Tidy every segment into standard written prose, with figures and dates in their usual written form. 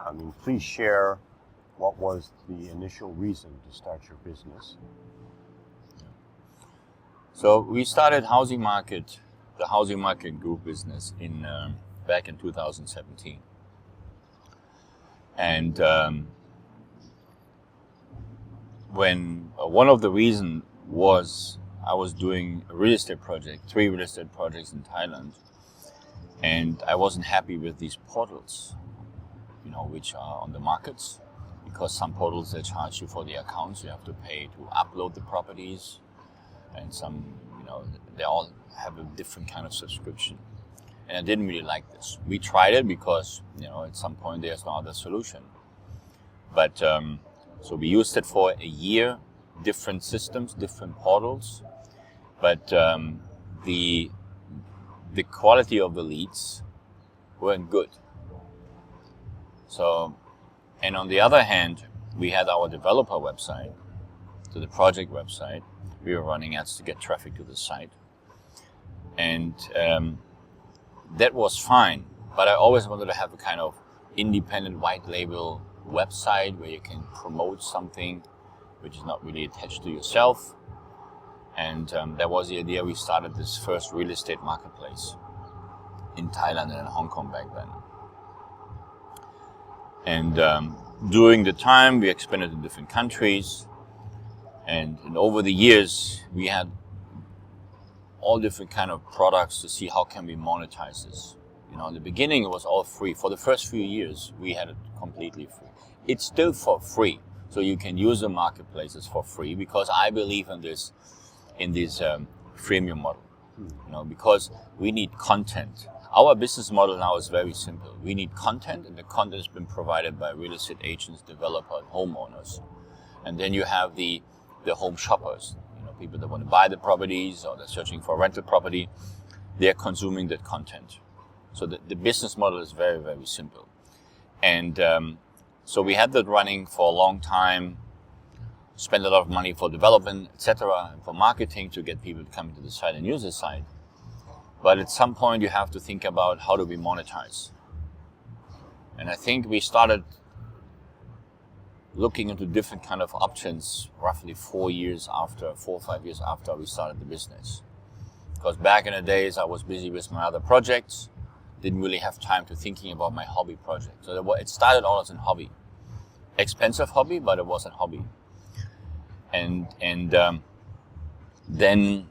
I mean, please share what was the initial reason to start your business. So we started the housing market group business back in 2017. And when one of the reasons was I was doing a real estate project, 3 real estate projects in Thailand, and I wasn't happy with these portals, which are on the markets, because some portals, they charge you for the accounts, you have to pay to upload the properties, and some, they all have a different kind of subscription. And I didn't really like this. We tried it because, at some point there's no other solution. But, so we used it for a year, different systems, different portals. But the quality of the leads weren't good. So, and on the other hand, we had our developer website, so the project website. We were running ads to get traffic to the site. And that was fine, but I always wanted to have a kind of independent white label website where you can promote something which is not really attached to yourself. And that was the idea. We started this first real estate marketplace in Thailand and in Hong Kong back then. And during the time, we expanded to different countries. And over the years, we had all different kind of products to see how can we monetize this. In the beginning, it was all free. For the first few years, we had it completely free. It's still for free, so you can use the marketplaces for free, because I believe in this freemium model. Because we need content. Our business model now is very simple. We need content, and the content has been provided by real estate agents, developers, homeowners, and then you have the home shoppers. People that want to buy the properties or they're searching for a rental property, they're consuming that content. So the business model is very, very simple. And so we had that running for a long time, spent a lot of money for development, etc., and for marketing to get people to come into the site and use the site. But at some point you have to think about how do we monetize. And I think we started looking into different kind of options roughly 4 or 5 years after we started the business. Because back in the days I was busy with my other projects, didn't really have time to thinking about my hobby project. So it started all as a hobby. Expensive hobby, but it was a hobby. And then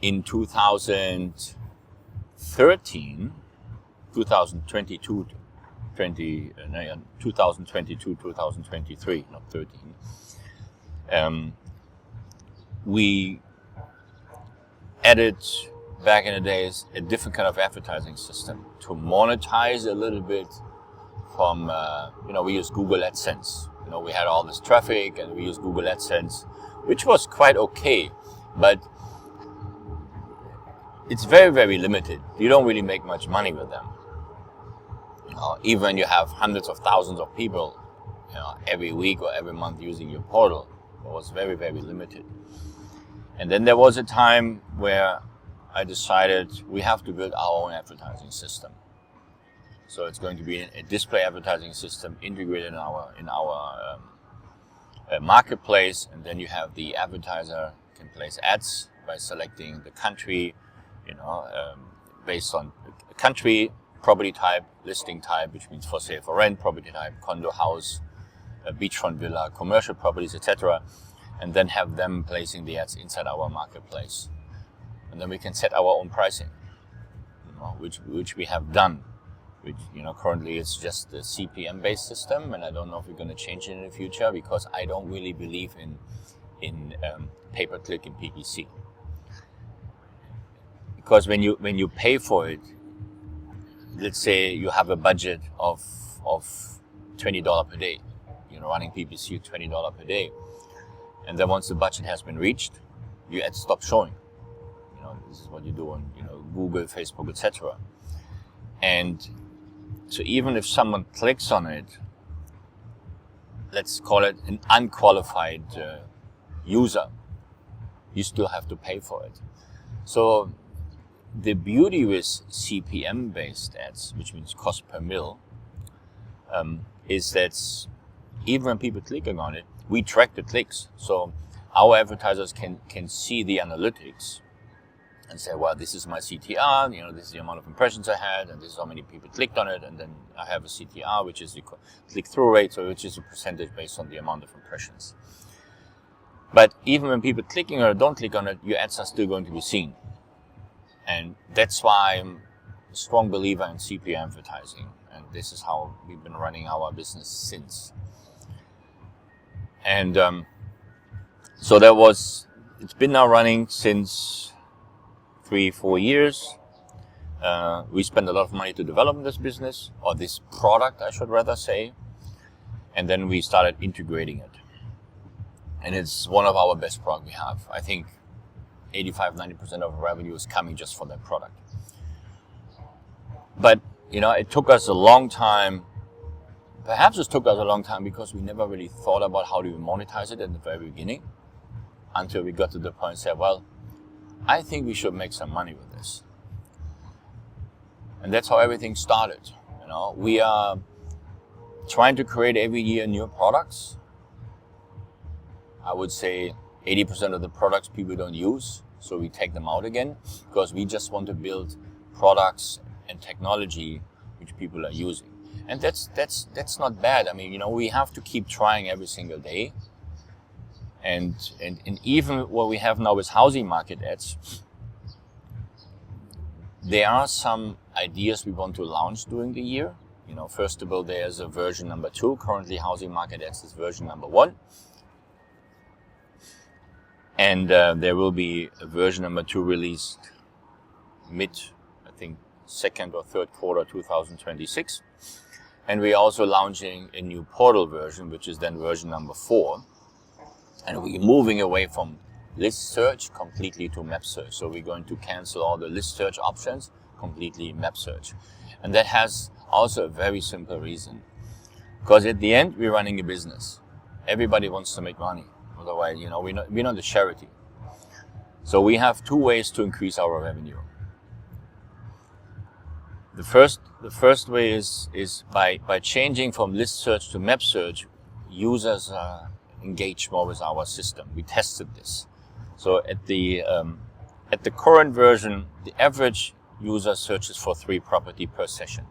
in 2022, 2023, not 13, we added, back in the days, a different kind of advertising system to monetize a little bit from, we use Google AdSense. We had all this traffic and we used Google AdSense, which was quite okay, but it's very, very limited. You don't really make much money with them. Even you have hundreds of thousands of people, every week or every month using your portal, it was very, very limited. And then there was a time where I decided we have to build our own advertising system. So it's going to be a display advertising system integrated in our marketplace, and then you have the advertiser can place ads by selecting the country, based on a country, property type, listing type, which means for sale for rent, property type, condo, house, beachfront villa, commercial properties, etc., and then have them placing the ads inside our marketplace. And then we can set our own pricing, which we have done. Which, currently it's just the CPM-based system, and I don't know if we're going to change it in the future, because I don't really believe in pay-per-click and PPC. Because when you pay for it, let's say you have a budget of $20 per day, running PPC $20 per day, and then once the budget has been reached, your ads stop showing. This is what you do on Google, Facebook, etc. And so even if someone clicks on it, let's call it an unqualified user, you still have to pay for it. So the beauty with CPM-based ads, which means cost per mil, is that even when people clicking on it, we track the clicks. So our advertisers can see the analytics and say, well, this is my CTR, this is the amount of impressions I had, and this is how many people clicked on it, and then I have a CTR, which is the click-through rate, so which is a percentage based on the amount of impressions. But even when people clicking or don't click on it, your ads are still going to be seen. And that's why I'm a strong believer in CPA advertising, and this is how we've been running our business since. And so it's been now running since 3-4 years. We spent a lot of money to develop this business, or this product, I should rather say. And then we started integrating it. And it's one of our best products we have. I think 85-90% of revenue is coming just for that product. But, it took us a long time. Perhaps it took us a long time because we never really thought about how do we monetize it at the very beginning, until we got to the point and said, well, I think we should make some money with this. And that's how everything started. We are trying to create every year new products. I would say 80% of the products people don't use, so we take them out again, because we just want to build products and technology which people are using. And that's not bad. I mean, we have to keep trying every single day. And even what we have now with housing market ads, there are some ideas we want to launch during the year. First of all, there's a version number 2. Currently, housing market ads is version number 1. And there will be a version number 2 released I think, 2nd or 3rd quarter 2026. And we're also launching a new portal version, which is then version number 4. And we're moving away from list search completely to map search. So we're going to cancel all the list search options, completely map search. And that has also a very simple reason. Because at the end, we're running a business. Everybody wants to make money. Otherwise, we're not a charity. So we have 2 ways to increase our revenue. The first way is by changing from list search to map search, users engage more with our system. We tested this. So at the current version, the average user searches for 3 property per session.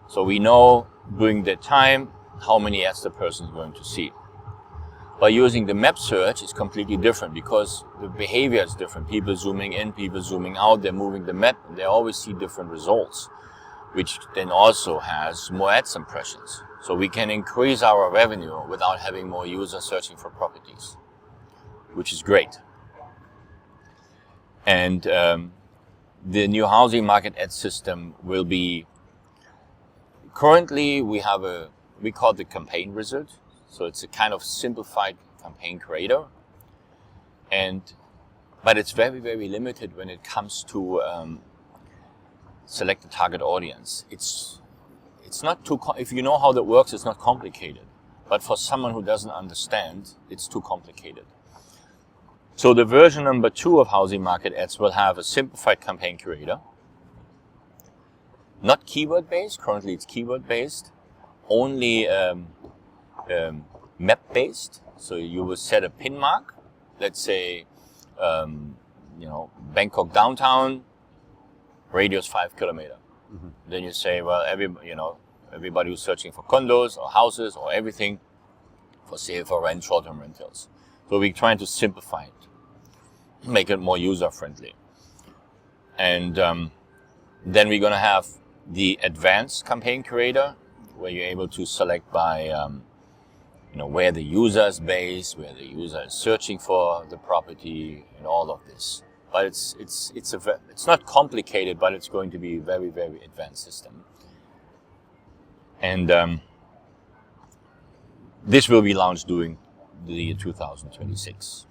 So we know during that time how many ads the person is going to see. By using the map search, it's completely different because the behavior is different. People zooming in, people zooming out, they're moving the map, and they always see different results, which then also has more ads impressions. So we can increase our revenue without having more users searching for properties, which is great. And the new housing market ad system will be, currently we call it the campaign wizard. So it's a kind of simplified campaign creator. But it's very, very limited when it comes to select the target audience. It's not too, if you know how that works, it's not complicated. But for someone who doesn't understand, it's too complicated. So the version number 2 of housing market ads will have a simplified campaign creator. Not keyword based, currently it's keyword based. Only map based. So you will set a pin mark. Let's say, Bangkok downtown, radius 5 kilometers. Mm-hmm. Then you say, well, everybody who's searching for condos or houses or everything for sale, for rent, short-term rentals. So we're trying to simplify it, make it more user-friendly. And then we're going to have the advanced campaign creator, where you're able to select by, where the user is based, where the user is searching for the property, and all of this. But it's not complicated, but it's going to be a very, very advanced system. And this will be launched during the year 2026.